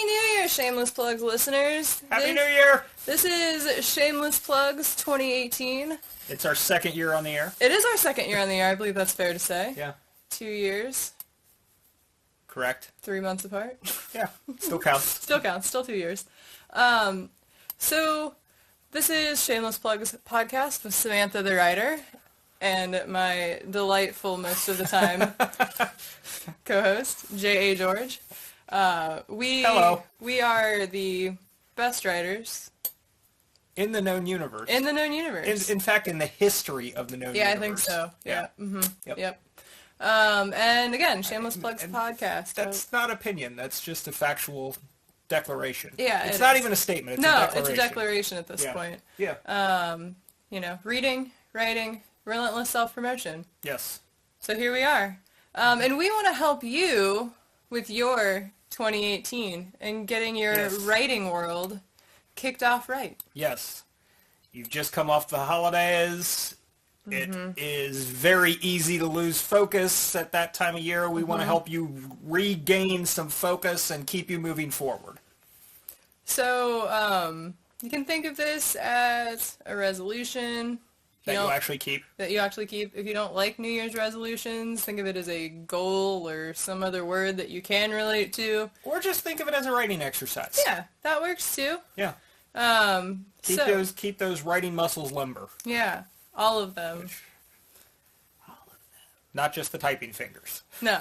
New Year, Shameless Plugs listeners. Happy New Year! This is Shameless Plugs 2018. It's our second year on the air. It is our second year on the air, I believe that's fair to say. Yeah. 2 years. Correct. 3 months apart. Yeah, still counts. Still counts, still 2 years. So, this is Shameless Plugs podcast with Samantha the writer, and my delightful, most of the time, co-host, J.A. George. Hello. We are the best writers in the known universe. in the known universe. In fact, in the history of the known universe. Yeah, I think so. Yeah. Yep. Yep. And again, Shameless Plugs podcast. That's not opinion. That's just a factual declaration. Yeah, it's not even a statement. It's a declaration. It's a declaration at this point. Yeah. Reading, writing, relentless self-promotion. Yes. So here we are. And we want to help you with your 2018 and getting your writing world kicked off right. Yes. You've just come off the holidays. It is very easy to lose focus at that time of year. We want to help you regain some focus and keep you moving forward. So you can think of this as a resolution. That you actually keep. That you actually keep. If you don't like New Year's resolutions, think of it as a goal or some other word that you can relate to. Or just think of it as a writing exercise. Yeah, that works too. Yeah. Keep those writing muscles limber. Yeah, all of them. Not just the typing fingers. No.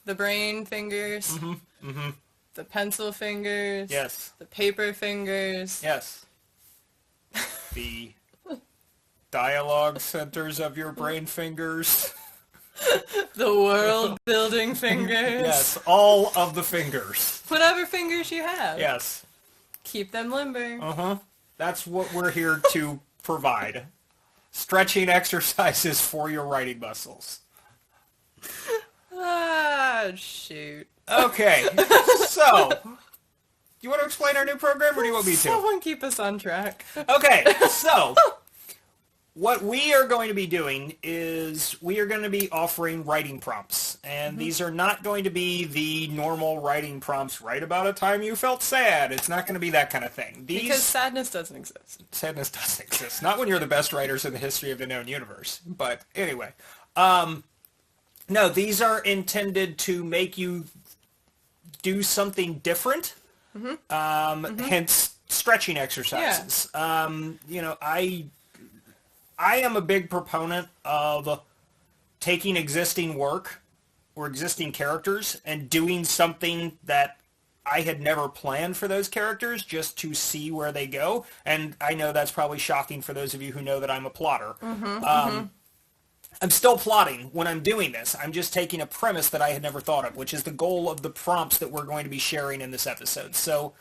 The brain fingers. The pencil fingers. Yes. The paper fingers. Yes. The dialogue centers of your brain fingers. The world-building fingers. Yes, all of the fingers. Whatever fingers you have. Yes. Keep them limber. That's what we're here to provide. Stretching exercises for your writing muscles. Ah, shoot. Okay, so, you want to explain our new program, or do you want me to? Someone keep us on track. Okay, so, what we are going to be doing is we are going to be offering writing prompts, and these are not going to be the normal writing prompts, write about a time you felt sad. It's not going to be that kind of thing. Because sadness doesn't exist. Sadness doesn't exist. Not when you're the best writers in the history of the known universe. But anyway, no, these are intended to make you do something different, hence stretching exercises. Yeah. I am a big proponent of taking existing work or existing characters and doing something that I had never planned for those characters just to see where they go. And I know that's probably shocking for those of you who know that I'm a plotter. I'm still plotting when I'm doing this. I'm just taking a premise that I had never thought of, which is the goal of the prompts that we're going to be sharing in this episode. So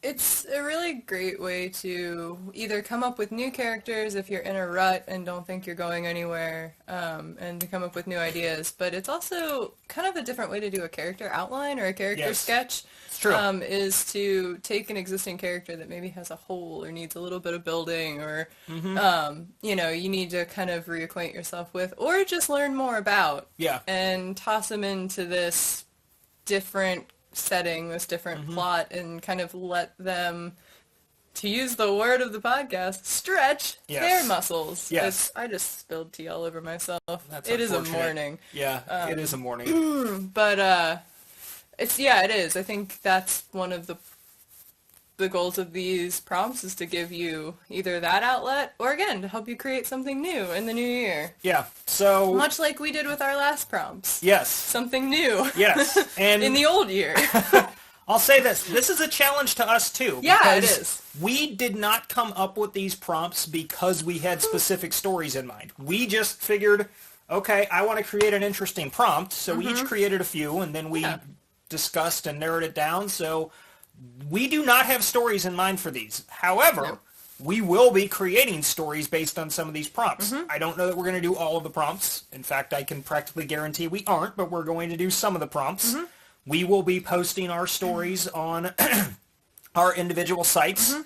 it's a really great way to either come up with new characters if you're in a rut and don't think you're going anywhere, and to come up with new ideas. But it's also kind of a different way to do a character outline or a character sketch. It's true. Is to take an existing character that maybe has a hole or needs a little bit of building or, you need to kind of reacquaint yourself with or just learn more about. Yeah. And toss them into this different setting, this different plot, and kind of let them, to use the word of the podcast, stretch their muscles. Yes. I just spilled tea all over myself. That's it is a unfortunate. morning. Yeah, it is a morning. But it is. I think that's one of the goals of these prompts is to give you either that outlet or, again, to help you create something new in the new year. Yeah, so Much like we did with our last prompts. yes. Something new. Yes. And in the old year. I'll say this. This is a challenge to us, too. Yeah, it because is. We did not come up with these prompts because we had specific stories in mind. We just figured, okay, I want to create an interesting prompt, so we each created a few, and then we discussed and narrowed it down, so we do not have stories in mind for these. However, we will be creating stories based on some of these prompts. I don't know that we're going to do all of the prompts. In fact, I can practically guarantee we aren't, but we're going to do some of the prompts. We will be posting our stories on our individual sites,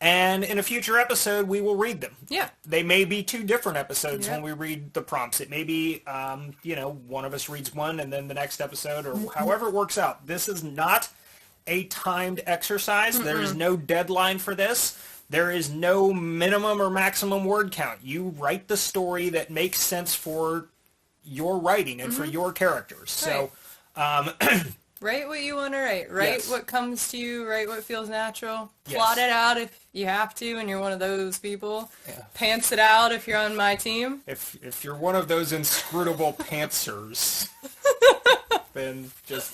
and in a future episode, we will read them. Yeah. They may be two different episodes when we read the prompts. It may be, one of us reads one, and then the next episode, or however it works out. This is not a timed exercise. There is no deadline for this. There is no minimum or maximum word count. You write the story that makes sense for your writing and for your characters. Right. So, write what you want to write. Write Yes. what comes to you. Write what feels natural. Yes. Plot it out if you have to and you're one of those people. Yeah. Pants it out if you're on my team. if you're one of those inscrutable pantsers, then just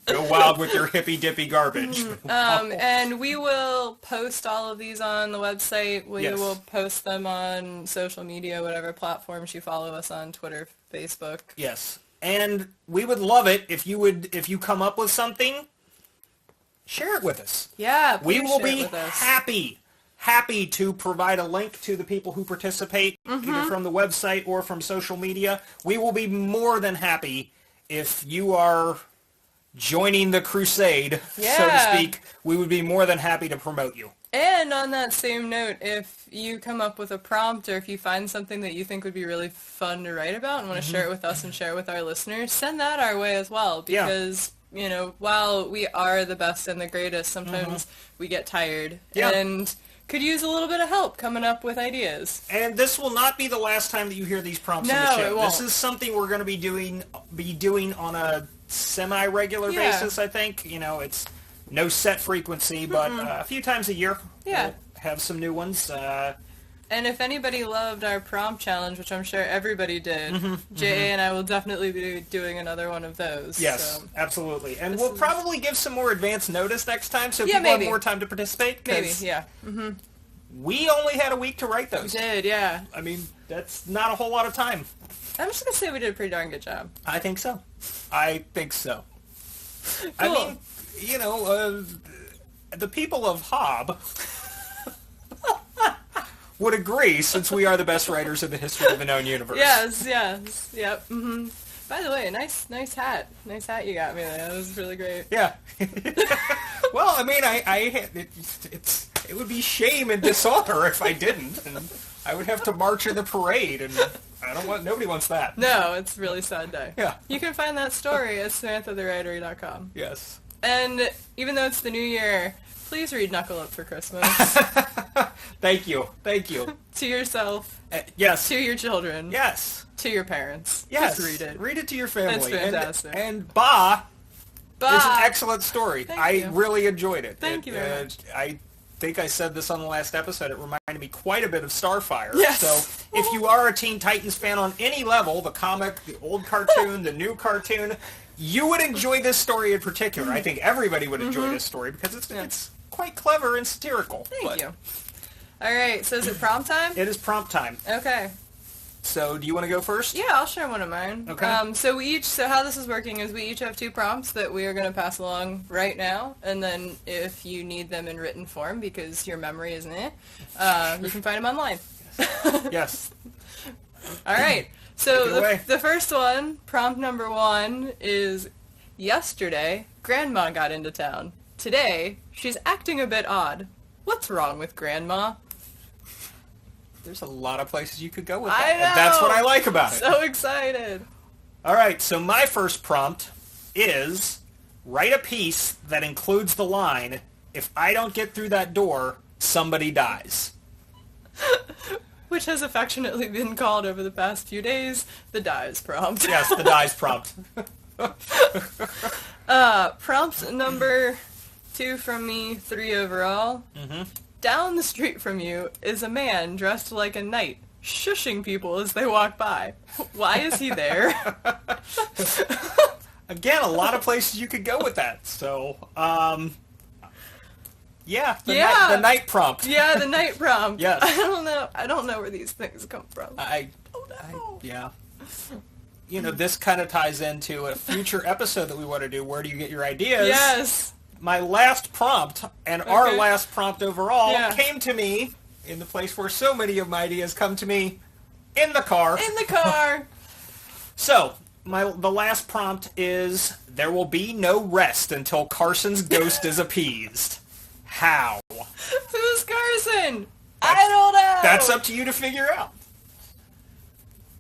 go wild with your hippy-dippy garbage. And we will post all of these on the website. We Yes. will post them on social media, whatever platforms you follow us on, Twitter, Facebook. Yes. And we would love it if you come up with something, share it with us. Yeah, We please will share it be with us. happy to provide a link to the people who participate, either from the website or from social media. We will be more than happy if you are joining the crusade, so to Yeah. speak. We would be more than happy to promote you. And on that same note, if you come up with a prompt or if you find something that you think would be really fun to write about and want to share it with us and share it with our listeners, send that our way as well. Yeah. Because, you know, while we are the best and the greatest, sometimes we get tired Yeah. and could use a little bit of help coming up with ideas. And this will not be the last time that you hear these prompts on the No, show. it won't. This is something we're going to be doing on a semi-regular Yeah. basis, I think. You know, it's no set frequency, but a few times a year. Yeah. We'll have some new ones. And if anybody loved our prompt challenge, which I'm sure everybody did, J.A. and I will definitely be doing another one of those. Yes, So. absolutely. And we'll probably give some more advance notice next time so Yeah, people have maybe. more time to participate. 'Cause Maybe, yeah. we only had a week to write We those. did, yeah. I mean, that's not a whole lot of time. I'm just going to say we did a pretty darn good job. I think so. I think so. Cool. I mean, you know, the people of Hob would agree, since we are the best writers in the history of the known universe. Yes, yep. By the way, nice hat. Nice hat you got me there. That was really great. Yeah. Well, I mean, it would be shame and dishonor if I didn't, and I would have to march in the parade, and nobody wants that. No, it's a really sad day. Yeah. You can find that story at SamanthaTheWritery.com. Yes. And even though it's the new year, please read Knuckle Up for Christmas. Thank you. To yourself, Yes. to your children, Yes. to your parents. Yes. Just read it. Read it to your family. It's fantastic. And Ba Bye. is an excellent story. Thank I you. really enjoyed it. Thank you very much. I think I said this on the last episode. It reminded me quite a bit of Starfire. Yes. So if you are a Teen Titans fan on any level, the comic, the old cartoon, the new cartoon, you would enjoy this story in particular. I think everybody would enjoy this story because it's quite clever and satirical. Thank you. All right, so is it prompt time? It is prompt time. Okay. So do you want to go first? Yeah, I'll share one of mine. Okay. So how this is working is we each have 2 prompts that we are going to pass along right now, and then if you need them in written form because your memory isn't it, you can find them online. Yes. All right. Take it So away. the first one, prompt number 1, is yesterday, Grandma got into town. Today, she's acting a bit odd. What's wrong with Grandma? There's a lot of places you could go with I that. know. And that's what I like about it. So excited. All right, so my first prompt is write a piece that includes the line, if I don't get through that door, somebody dies. Which has affectionately been called over the past few days the dies prompt. Yes, the dies prompt. Prompt number 2 from me, 3 overall. Down the street from you is a man dressed like a knight, shushing people as they walk by. Why is he there? Again, a lot of places you could go with that. So, yeah, the night prompt. Yeah, the night prompt. Yes. I don't know where these things come from. Yeah. You know, this kind of ties into a future episode that we want to do. Where do you get your ideas? Yes. My last prompt, and our Okay. last prompt overall, Yeah. came to me in the place where so many of my ideas come to me, in the car. In the car. So, the last prompt is, there will be no rest until Carson's ghost is appeased. How? Who's Carson? I don't know. That's up to you to figure out.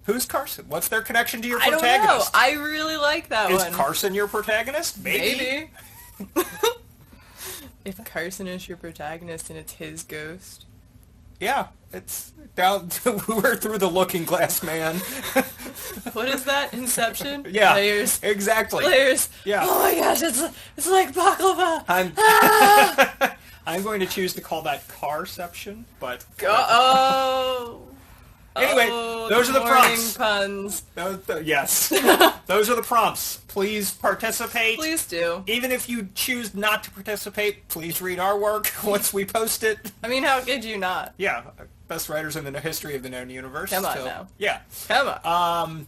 Who's Carson? What's their connection to your I don't know. protagonist? I really like that Is one. Carson your protagonist? Maybe. if Carson is your protagonist and it's his ghost. Yeah, it's down. We're through the Looking Glass Man. What is that? Inception? Yeah, Layers. exactly. Layers. Yeah. Oh my gosh, it's like baklava. I'm going to choose to call that carception, but Oh. anyway, Oh, those are the prompts. Puns. Yes, those are the prompts. Please participate. Please do. Even if you choose not to participate, please read our work once we post it. I mean, how could you not? Yeah, best writers in the history of the known universe. Come on now. Yeah. Come on.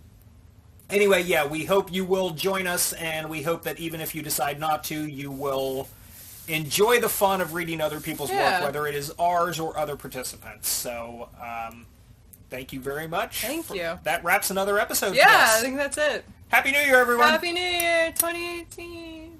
Anyway, yeah, we hope you will join us, and we hope that even if you decide not to, you will enjoy the fun of reading other people's work, whether it is ours or other participants. So, thank you very much. Thank you. That wraps another episode. Yeah, I think that's it. Happy New Year, everyone. Happy New Year, 2018.